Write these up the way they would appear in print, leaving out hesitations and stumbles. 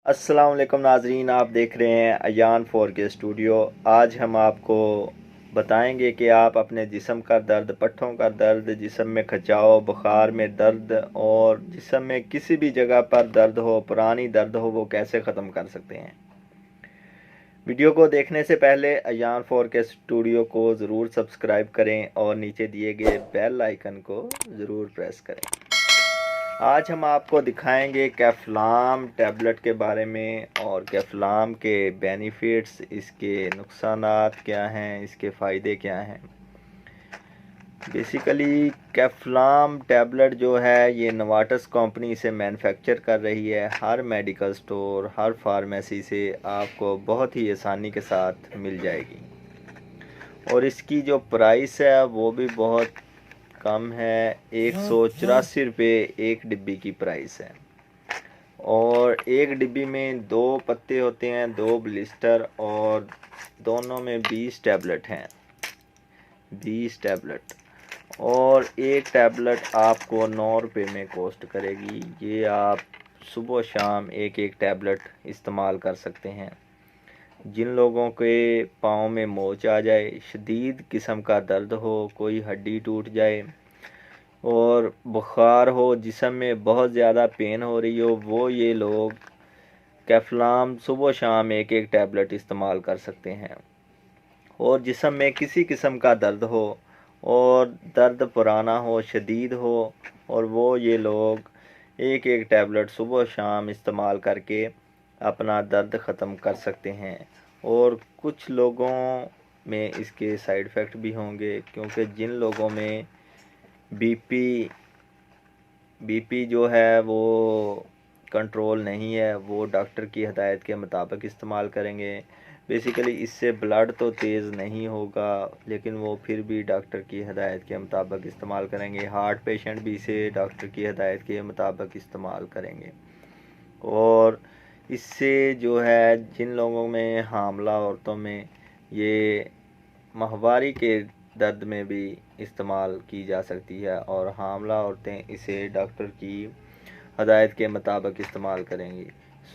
अस्सलाम वालेकुम नाजरीन, आप देख रहे हैं अयान 4K स्टूडियो। आज हम आपको बताएंगे कि आप अपने जिस्म का दर्द, पट्ठों का दर्द, जिस्म में खिंचाव, बुखार में दर्द और जिस्म में किसी भी जगह पर दर्द हो, पुरानी दर्द हो, वो कैसे ख़त्म कर सकते हैं। वीडियो को देखने से पहले अयान 4K स्टूडियो को ज़रूर सब्सक्राइब करें और नीचे दिए गए बेल आइकन को ज़रूर प्रेस करें। आज हम आपको दिखाएंगे कैफ्लाम टैबलेट के बारे में और कैफ्लाम के बेनिफिट्स, इसके नुकसानात क्या हैं, इसके फ़ायदे क्या हैं। बेसिकली कैफ्लाम टैबलेट जो है ये नोवार्टिस कंपनी से मैन्युफैक्चर कर रही है। हर मेडिकल स्टोर, हर फार्मेसी से आपको बहुत ही आसानी के साथ मिल जाएगी और इसकी जो प्राइस है वो भी बहुत कम है। 184 रुपये एक डिब्बी की प्राइस है और एक डिब्बी में 2 पत्ते होते हैं, 2 ब्लिस्टर और दोनों में 20 टैबलेट हैं, 20 टैबलेट। और एक टैबलेट आपको 9 रुपये में कॉस्ट करेगी। ये आप सुबह शाम एक एक टैबलेट इस्तेमाल कर सकते हैं। जिन लोगों के पाँव में मोच आ जाए, शदीद किस्म का दर्द हो, कोई हड्डी टूट जाए और बुखार हो, जिस्म में बहुत ज़्यादा पेन हो रही हो, वो ये लोग कैफ्लाम सुबह शाम एक एक टैबलेट इस्तेमाल कर सकते हैं। और जिस्म में किसी किस्म का दर्द हो और दर्द पुराना हो, शदीद हो, और वो ये लोग एक एक टैबलेट सुबह शाम इस्तेमाल करके अपना दर्द ख़त्म कर सकते हैं। और कुछ लोगों में इसके साइड इफ़ेक्ट भी होंगे, क्योंकि जिन लोगों में बीपी जो है वो कंट्रोल नहीं है, वो डॉक्टर की हदायत के मुताबिक इस्तेमाल करेंगे। बेसिकली इससे ब्लड तो तेज़ नहीं होगा, लेकिन वो फिर भी डॉक्टर की हदायत के मुताबिक इस्तेमाल करेंगे। हार्ट पेशेंट भी इसे डॉक्टर की हदायत के मुताबिक इस्तेमाल करेंगे। और इससे जो है जिन लोगों में, हामला औरतों में, ये माहवारी के दर्द में भी इस्तेमाल की जा सकती है और हामला औरतें इसे डॉक्टर की हदायत के मुताबिक इस्तेमाल करेंगी।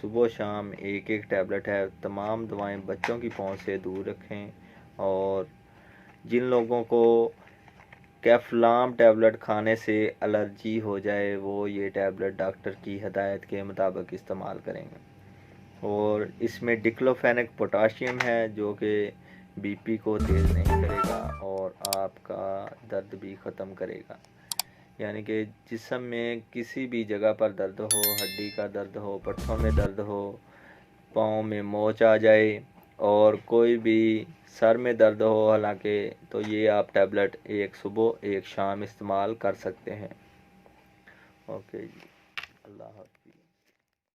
सुबह शाम एक एक टैबलेट है। तमाम दवाएं बच्चों की पहुंच से दूर रखें। और जिन लोगों को कैफ्लाम टैबलेट खाने से एलर्जी हो जाए, वो ये टैबलेट डॉक्टर की हदायत के मुताबिक इस्तेमाल करेंगे। और इसमें डिक्लोफेनेक पोटाशियम है जो कि बीपी को तेज़ नहीं करेगा और आपका दर्द भी ख़त्म करेगा। यानी कि जिस्म में किसी भी जगह पर दर्द हो, हड्डी का दर्द हो, पट्ठों में दर्द हो, पाँव में मोच आ जाए और कोई भी सर में दर्द हो हालांकि, तो ये आप टैबलेट एक सुबह एक शाम इस्तेमाल कर सकते हैं। ओके जी, अल्लाह हाफ़िज़।